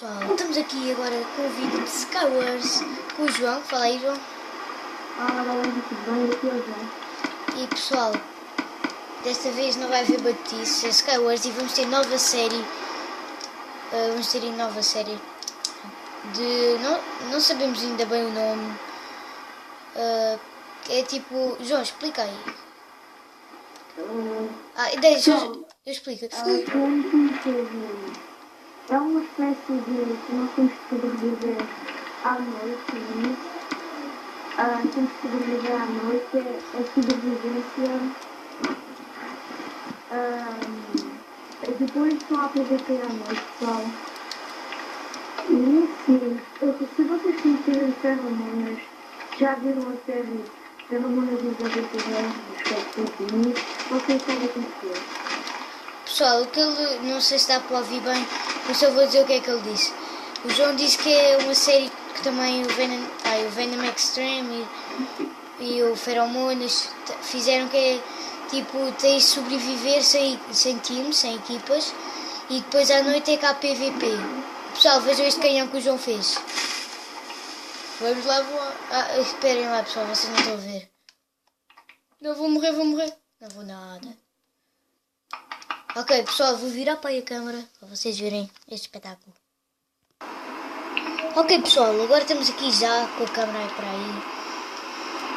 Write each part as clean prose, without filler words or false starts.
Pessoal, estamos aqui agora com o vídeo de Skywars com o João. Fala aí, João. Galera, tudo bem? Aqui é o João. E pessoal, desta vez não vai haver batice, é Skywars, e vamos ter nova série. Vamos ter nova série de... Não sabemos ainda bem o nome. É tipo... João, explica aí. Deixa eu explico. É uma espécie de que nós temos que sobreviver à noite, né? Temos que sobreviver à noite, é sobrevivência. Depois só há PVP à noite, pessoal. E sim, se vocês conhecerem Ferromonas, já viram a série Ferromonas dos Aventureiros dos Capitães, vocês devem conhecer. Pessoal, o que ele... Não sei se dá para ouvir bem, mas só vou dizer o que é que ele disse. O João disse que é uma série que também o Venom Extreme e o Feromonas fizeram, que é tipo, tens de sobreviver sem times, sem equipas, e depois à noite é cá PVP. Pessoal, vejam este canhão que o João fez. Vamos lá, esperem lá, pessoal, vocês não estão a ver. Não, vou morrer. Não vou nada. Ok, pessoal, vou virar para aí a câmera para vocês verem este espetáculo. Ok, pessoal, agora estamos aqui já com a câmera aí para aí.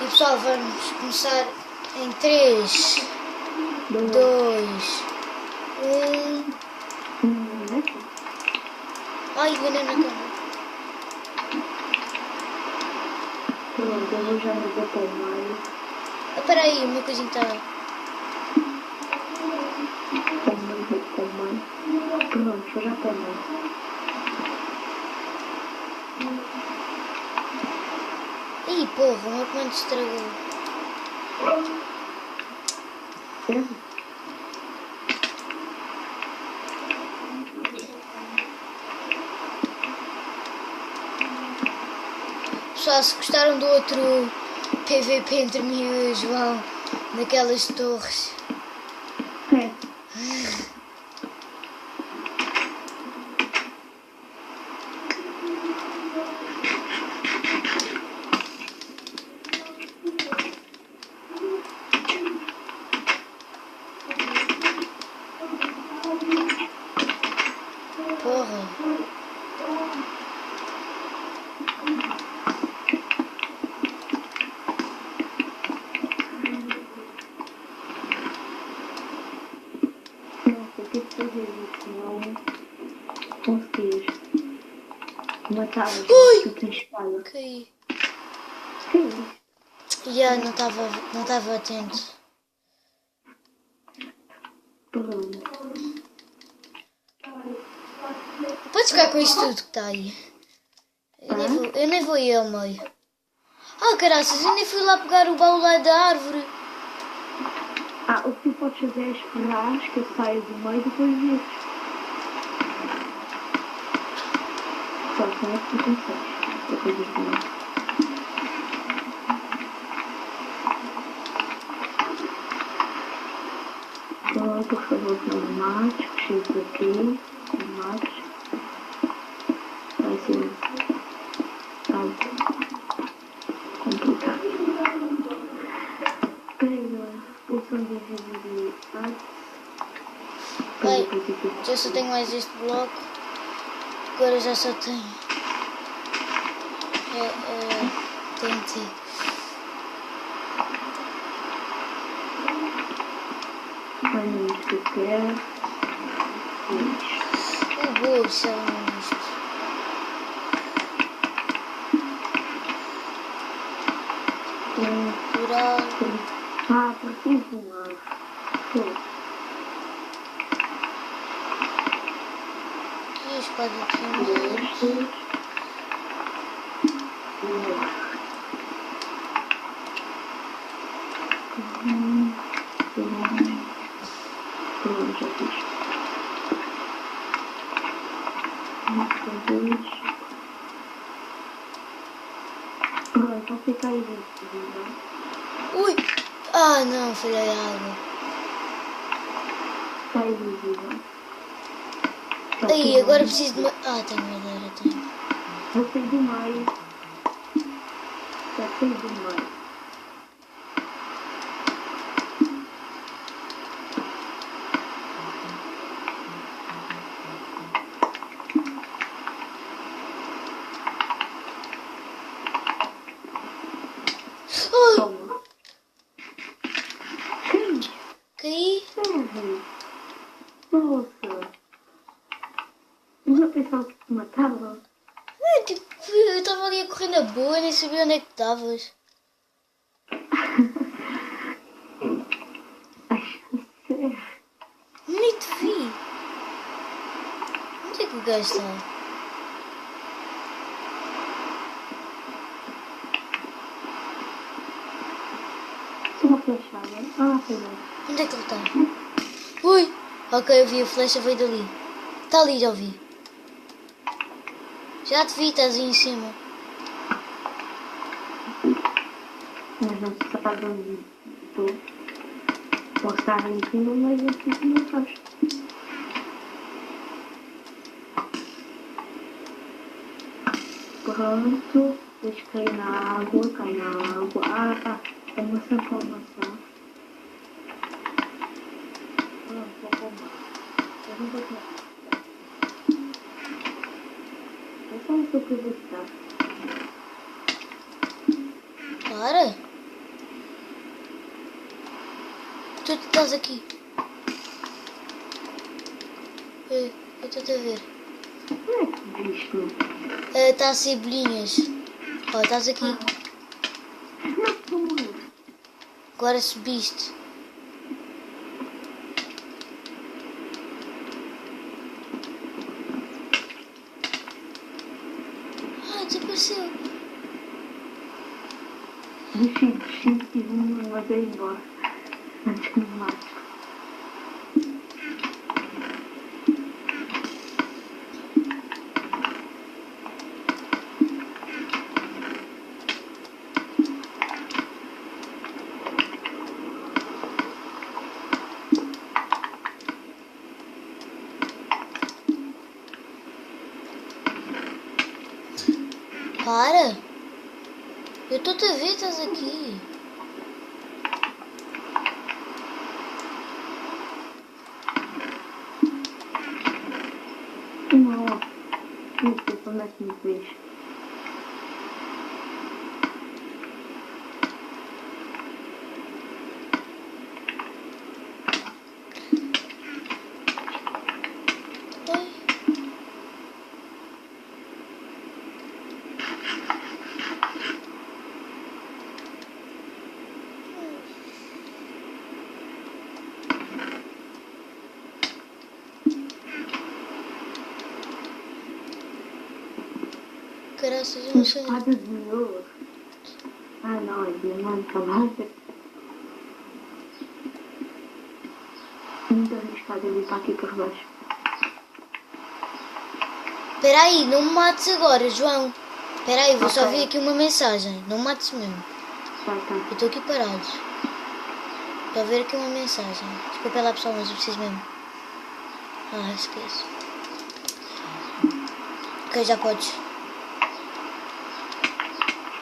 E pessoal, vamos começar em 3, 2, 1. Ai, enganei na câmera. Pronto, eu vou já me botar o meio. Espera aí, o meu coisinho está... Pronto, já também. Ih, porra, o meu comando estragou. Pessoal, se gostaram do outro PVP entre mim e o João, naquelas torres... Porra. Nossa, o que é que fazer isso? Não conseguias matar os que tens espada. Caí. Sim. Já não estava atento. Pronto. Podes ficar com isto tudo que está aí. Eu nem vou ir ao meio. Caraças, eu nem fui lá pegar o baú lá da árvore. O que tu podes fazer é esperar que eu saia do meio e depois vires. Só que não é que tu consegues. Depois do meio. Por favor, não me mates, que chego aqui, não me mates. Vai ser algo complicado. Pega o som de visibilidade. Bem, já só tenho mais este bloco. Agora já só tenho... TNT. Olha isto que eu quero. Boa, isso é isto. Curar. Preciso de um ar. E a espada de Pronto, já fiz. Pronto, vou ficar aí dentro. Ui! Não, foi a água. Está invisível. Aí, agora preciso de uma... Ah, tenho madeira, tenho. Já sei do meio. Já sei do meio. Oh, Toma. caí. Sério? Nossa. Eu já pensava que te matava. Tipo, eu estava ali a correr na boa, nem sabia onde é que estavas. Ai, sério. Nem te vi. Onde é que o gajo está? Se uma flechada. Ah, foi bem. Onde é que ele está? Ui! Ok, eu vi a flecha, veio dali. Está ali, já vi. Já te vi, estás aí em cima. Mas não se sabe onde estou. Posso estar em cima, mas eu fico não faz. Pronto. Deixa cair na água, cai na água. Ah, é maçã com maçã. Pronto, vou comer. Eu não vou comer. É só isso que eu vou dar. Para! Tu estás aqui. Eu estou-te a ver. Não é que bicho. Está a ser bolinhas. Ó, estás aqui. Não, estou morrer. Agora subiste. Ah, desapareceu. Desci, tive mas é embora. Antes que me mate. Para! Eu estou-te a ver, estás aqui. Não, não sei como é que me fez. Ai. Caraças, eu não sei. Espada de ouro. Ah não, é diamante, também. Muito arriscado eu vir para aqui por baixo. Espera aí, não me mates agora, João. Espera aí, vou só Ok. ver aqui uma mensagem. Não me mates mesmo. Tá. Eu estou aqui parado. Estou a ver aqui uma mensagem. Desculpa lá pessoal, mas eu preciso mesmo. Ah, esqueço. Ok, já podes.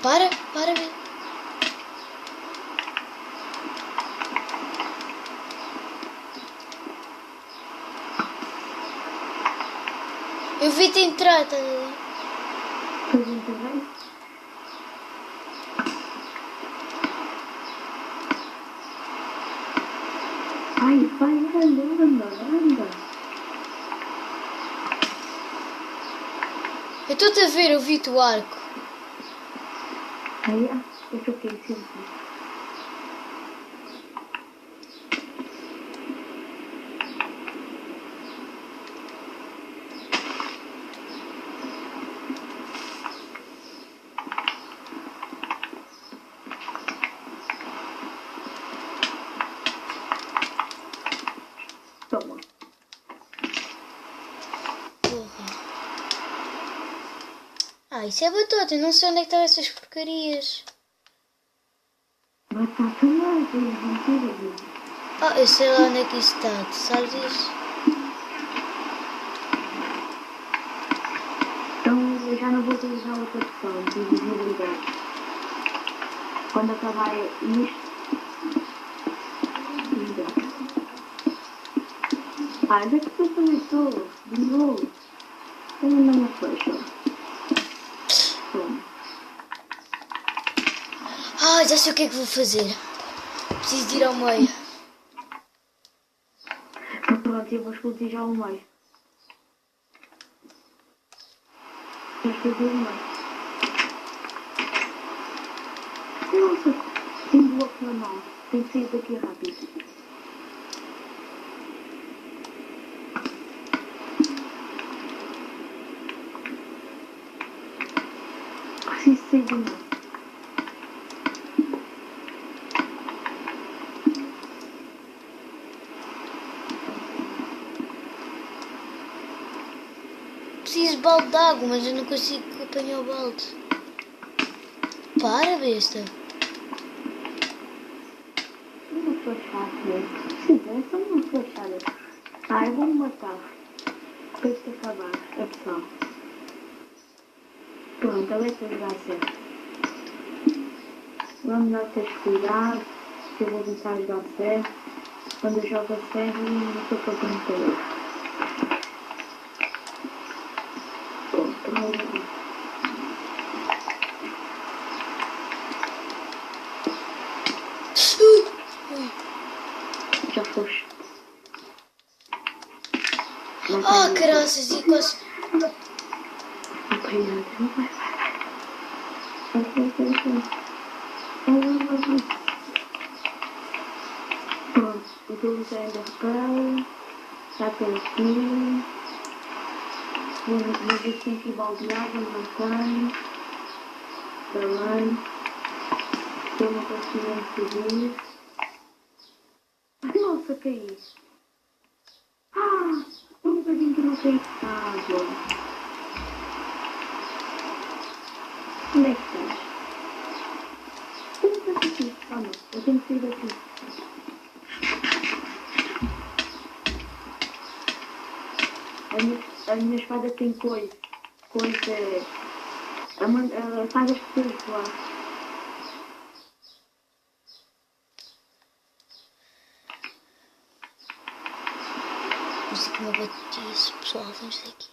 Para, ver. Eu vi-te entrar, estás a ver? Depois entrei. Vai, anda. Eu estou-te a ver, eu vi-te o arco. Aí, eu toquei em cima. Toma. Porra. Ah, isso é batota, eu não sei onde é que estão essas porcarias. Batata não, tem mentira. Ah, eu sei lá onde é que isso está, tu sabes isso? eu já não vou utilizar outra opção de invisibilidade. Quando acabar isto. Onde é que tu também estou? De novo. Estou mandando uma flecha. Toma. Ah, já sei o que é que vou fazer. Preciso de ir ao meio. Pronto, eu vou explodir já ao meio. Eu explodir ao meio. Nossa, tem bloco na mão. Tem que sair daqui rápido. Preciso sair de novo. Preciso de balde de água, mas eu não consigo apanhar o balde. Para, besta. Uma flechada. Sim, é só uma flechada. Eu vou-me matar. Depois de acabar a opção. Pronto, agora é que vai ser. Vamos lá ter cuidado. Que eu vou começar a jogar sério. Quando eu jogo a sério, não estou para brincadeira. Pronto, vamos lá. Já foste. Ah, caraças, e quase... Obrigada. Vai. Pronto, eu estou usando a reparo. Já tenho aqui. Vou ver se tem aqui baldeado, não tenho. Também. Eu não consigo subir. Nossa, caí. Um bocadinho que não caí. Boa. Onde é que estás? Eu não estás aqui. Não, eu tenho que sair daqui. A minha espada tem coisa. Faz as pessoas lá. Não sei como eu bati isso, pessoal, vamos daqui.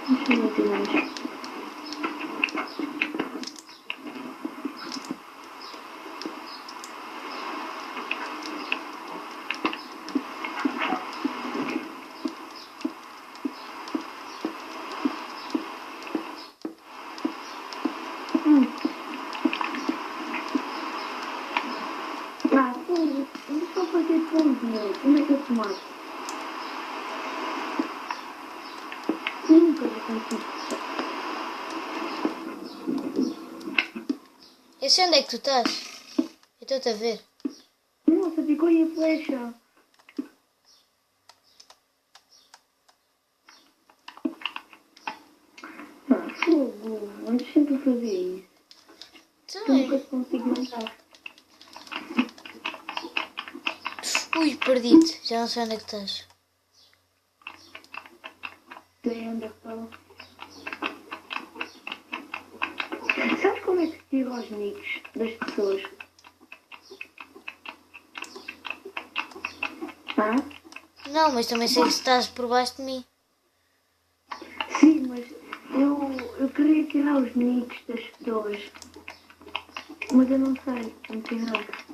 Deixa eu ver de mais. Eu estou a fazer pãozinho. Como é que eu te mato? Nunca vou conseguir. Eu sei onde é que tu estás. Eu estou-te a ver. Nossa, ficou aí a flecha. Fogo. Antes sempre fazer isso. Também. Nunca consigo matar. Ui, perdi-te. Já não sei onde é que estás. Sei onde é que estou. Sabes como é que se tira os nicks das pessoas? Não, mas também sei que estás por baixo de mim. Sim, mas eu queria tirar os nicks das pessoas. Mas eu não sei como tirar.